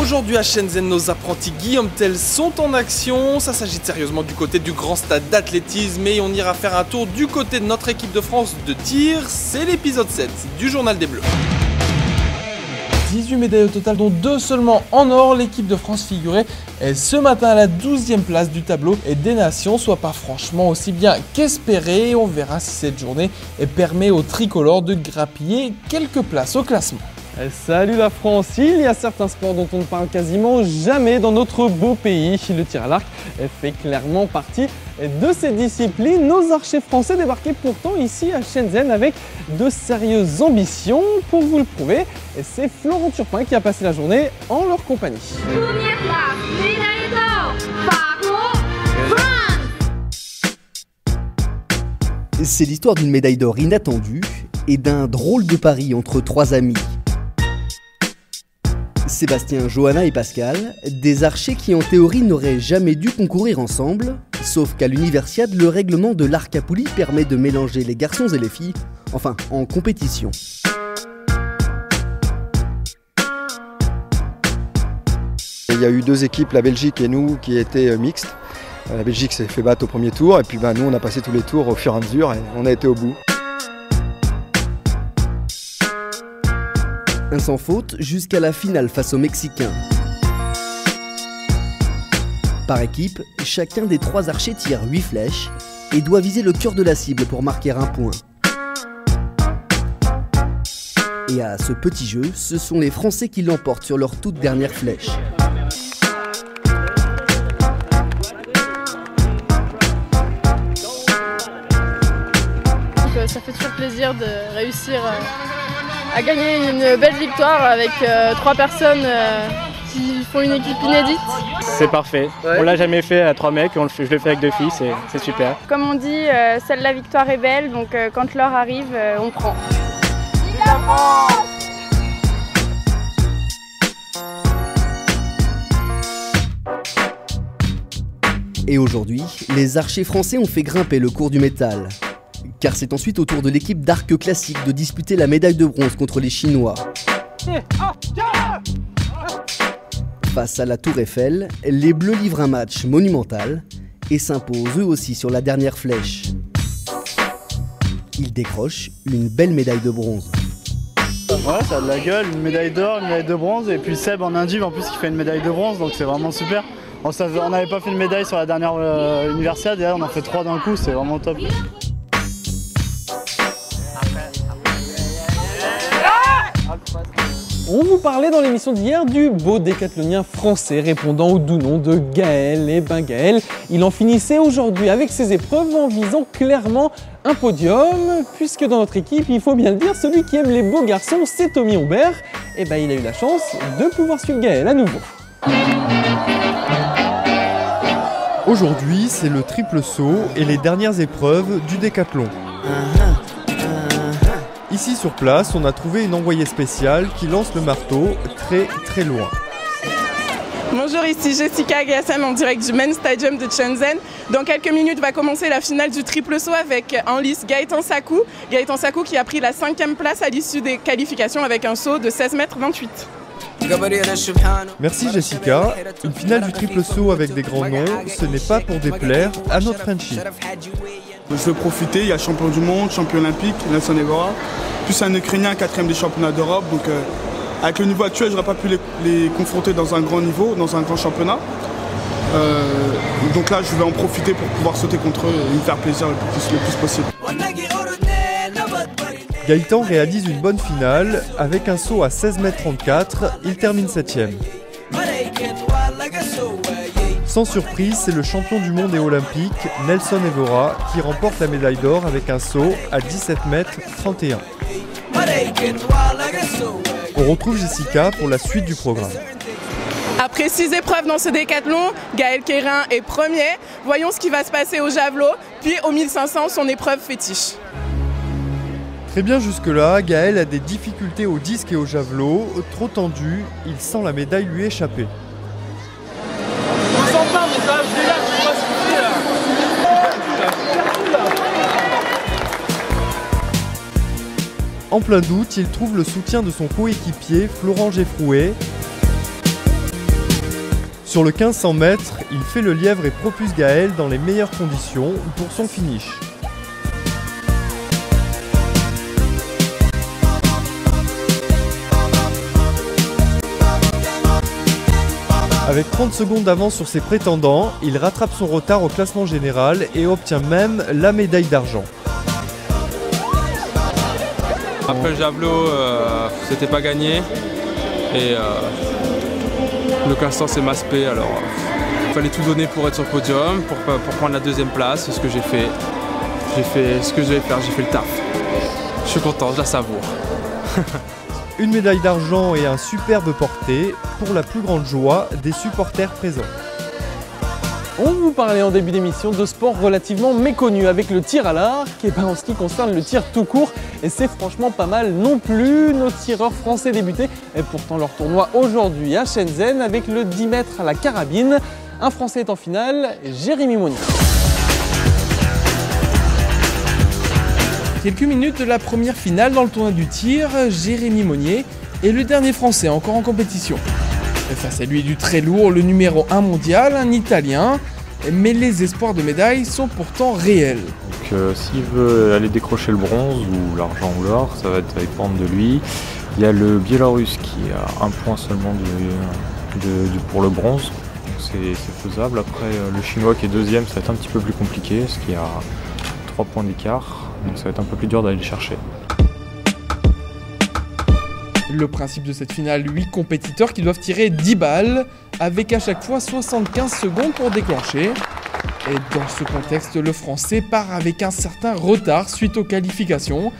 Aujourd'hui à Shenzhen, nos apprentis Guillaume Tell sont en action. Ça s'agit sérieusement du côté du grand stade d'athlétisme et on ira faire un tour du côté de notre équipe de France de tir. C'est l'épisode 7 du Journal des Bleus. 18 médailles au total, dont 2 seulement en or. L'équipe de France figurait ce matin à la 12e place du tableau des nations, soit pas franchement aussi bien qu'espéré. On verra si cette journée permet aux tricolores de grappiller quelques places au classement. Salut la France, il y a certains sports dont on ne parle quasiment jamais dans notre beau pays. Le tir à l'arc fait clairement partie de ces disciplines. Nos archers français débarquaient pourtant ici à Shenzhen avec de sérieuses ambitions. Pour vous le prouver, c'est Florent Turpin qui a passé la journée en leur compagnie. Première place, médaille d'or, France. C'est l'histoire d'une médaille d'or inattendue et d'un drôle de pari entre 3 amis. Sébastien, Johanna et Pascal, des archers qui en théorie n'auraient jamais dû concourir ensemble, sauf qu'à l'Universiade, le règlement de l'arc à poulie permet de mélanger les garçons et les filles, enfin en compétition. Il y a eu 2 équipes, la Belgique et nous, qui étaient mixtes. La Belgique s'est fait battre au premier tour et puis nous on a passé tous les tours au fur et à mesure et on a été au bout. Un sans faute jusqu'à la finale face aux Mexicains. Par équipe, chacun des 3 archers tire 8 flèches et doit viser le cœur de la cible pour marquer un point. Et à ce petit jeu, ce sont les Français qui l'emportent sur leur toute dernière flèche. Ça fait toujours plaisir de réussir à gagner une belle victoire avec 3 personnes qui font une équipe inédite. C'est parfait, on l'a jamais fait à 3 mecs, je le fais avec 2 filles, c'est super. Comme on dit, seule la victoire est belle, donc quand l'heure arrive, on prend. Vive la France! Et aujourd'hui, les archers français ont fait grimper le cours du métal. Car c'est ensuite au tour de l'équipe d'arc classique de disputer la médaille de bronze contre les Chinois. Face à la Tour Eiffel, les Bleus livrent un match monumental et s'imposent eux aussi sur la dernière flèche. Ils décrochent une belle médaille de bronze. Ouais, ça a de la gueule, une médaille d'or, une médaille de bronze, et puis Seb en indiv en plus qui fait une médaille de bronze, donc c'est vraiment super. On n'avait pas fait une médaille sur la dernière Universiade et là on en fait 3 d'un coup, c'est vraiment top. On vous parlait dans l'émission d'hier du beau décathlonien français répondant au doux nom de Gaël. Et ben Gaël, il en finissait aujourd'hui avec ses épreuves en visant clairement un podium, puisque dans notre équipe, il faut bien le dire, celui qui aime les beaux garçons, c'est Tommy Humbert. Et ben il a eu la chance de pouvoir suivre Gaël à nouveau. Aujourd'hui, c'est le triple saut et les dernières épreuves du décathlon. Ici sur place, on a trouvé une envoyée spéciale qui lance le marteau très loin. Bonjour, ici Jessica Gassam en direct du Men's Stadium de Shenzhen. Dans quelques minutes va commencer la finale du triple saut avec en lice Gaëtan Sakou. Gaëtan Sakou qui a pris la 5e place à l'issue des qualifications avec un saut de 16,28 m. Merci Jessica. Une finale du triple saut avec des grands noms, ce n'est pas pour déplaire à notre Frenchie. Je veux profiter, il y a champion du monde, champion olympique, Nelson Evora, plus un Ukrainien 4e des championnats d'Europe. Donc avec le niveau actuel, je n'aurais pas pu les confronter dans un grand niveau, dans un grand championnat. Donc là, je vais en profiter pour pouvoir sauter contre eux et me faire plaisir le plus possible. Gaëtan réalise une bonne finale. Avec un saut à 16,34 m, il termine 7e. Sans surprise, c'est le champion du monde et olympique, Nelson Evora, qui remporte la médaille d'or avec un saut à 17,31 m. On retrouve Jessica pour la suite du programme. Après 6 épreuves dans ce décathlon, Gaël Quérin est premier. Voyons ce qui va se passer au javelot, puis au 1500, son épreuve fétiche. Très bien jusque-là, Gaël a des difficultés au disque et au javelot. Trop tendu, il sent la médaille lui échapper. En plein doute, il trouve le soutien de son coéquipier Florent Geffrouet. Sur le 1500 mètres, il fait le lièvre et propulse Gaël dans les meilleures conditions pour son finish. Avec 30 secondes d'avance sur ses prétendants, il rattrape son retard au classement général et obtient même la médaille d'argent. Après le javelot, c'était pas gagné et le classement s'est maspé, alors il fallait tout donner pour être sur le podium, pour prendre la deuxième place, c'est ce que j'ai fait. J'ai fait ce que je devais faire, j'ai fait le taf. Je suis content, je la savoure. Une médaille d'argent et un superbe porté pour la plus grande joie des supporters présents. On vous parlait en début d'émission de sport relativement méconnu avec le tir à l'arc. Et ben en ce qui concerne le tir tout court, et c'est franchement pas mal non plus. Nos tireurs français débutaient et pourtant leur tournoi aujourd'hui à Shenzhen avec le 10 mètres à la carabine. Un Français est en finale, Jérémy Monnier. Quelques minutes de la première finale dans le tournoi du tir, Jérémy Monnier est le dernier Français encore en compétition. Face à lui du très lourd, le numéro 1 mondial, un Italien, mais les espoirs de médaille sont pourtant réels. Donc s'il veut aller décrocher le bronze ou l'argent ou l'or, ça va dépendre de lui. Il y a le Biélorusse qui a un point seulement pour le bronze, c'est faisable. Après le Chinois qui est deuxième, ça va être un petit peu plus compliqué, parce qu'il y a 3 points d'écart. Donc ça va être un peu plus dur d'aller le chercher. Le principe de cette finale, 8 compétiteurs qui doivent tirer 10 balles, avec à chaque fois 75 secondes pour déclencher. Et dans ce contexte, le Français part avec un certain retard suite aux qualifications.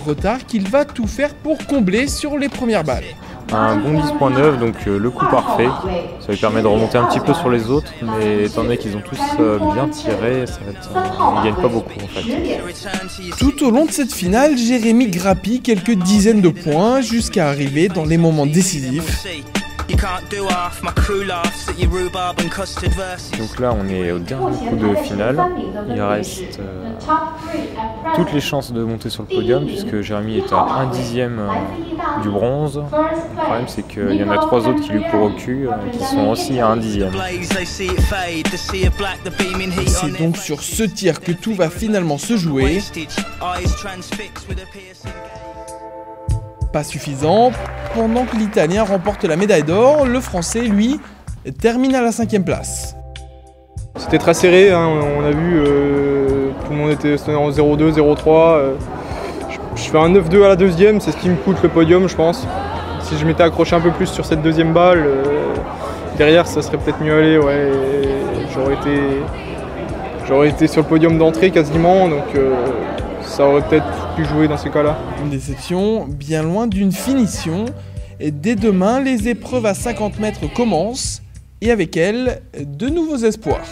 Retard qu'il va tout faire pour combler sur les premières balles. Un bon 10.9, donc le coup parfait. Ça lui permet de remonter un petit peu sur les autres, mais étant donné qu'ils ont tous bien tiré, ils ne gagnent pas beaucoup en fait. Tout au long de cette finale, Jérémy grappille quelques dizaines de points jusqu'à arriver dans les moments décisifs. Donc là on est au dernier coup de finale, il reste toutes les chances de monter sur le podium puisque Jérémy est à 1/10 du bronze. Le problème c'est qu'il y en a 3 autres qui lui courent au cul qui sont aussi à 1/10. C'est donc sur ce tir que tout va finalement se jouer. Pas suffisant, pendant que l'Italien remporte la médaille d'or, le Français, lui, termine à la 5e place. C'était très serré, hein, on a vu, tout le monde était en 0-2, 0-3. Je fais un 9-2 à la deuxième, c'est ce qui me coûte le podium je pense. Si je m'étais accroché un peu plus sur cette deuxième balle, derrière ça serait peut-être mieux allé, ouais. J'aurais été sur le podium d'entrée quasiment, donc ça aurait peut-être pu jouer dans ces cas-là. Une déception bien loin d'une finition. Et dès demain, les épreuves à 50 mètres commencent. Et avec elles, de nouveaux espoirs.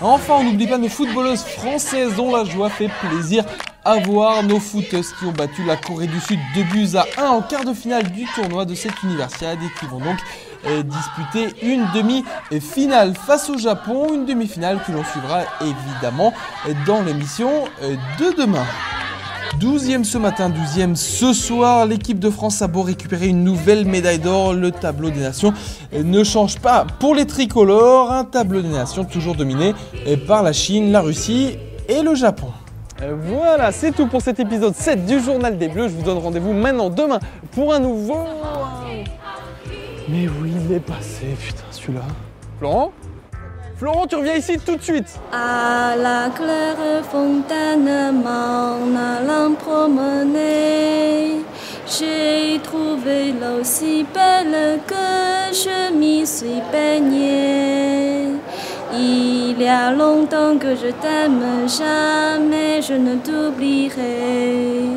Enfin, on n'oublie pas nos footballeuses françaises dont la joie fait plaisir à voir. Nos footeuses qui ont battu la Corée du Sud 2-1 en quart de finale du tournoi de cette universiade et qui vont donc disputer une demi-finale face au Japon. Une demi-finale que l'on suivra évidemment dans l'émission de demain. 12e ce matin, 12e ce soir, l'équipe de France a beau récupérer une nouvelle médaille d'or, le tableau des nations ne change pas pour les tricolores, un tableau des nations toujours dominé par la Chine, la Russie et le Japon. Voilà, c'est tout pour cet épisode 7 du Journal des Bleus. Je vous donne rendez-vous maintenant demain pour un nouveau... Mais oui, il est passé, putain, celui-là. Florent, tu reviens ici tout de suite. À la claire fontaine, m'en allant promener, j'ai trouvé l'eau si belle que je m'y suis baignée. Il y a longtemps que je t'aime, jamais je ne t'oublierai.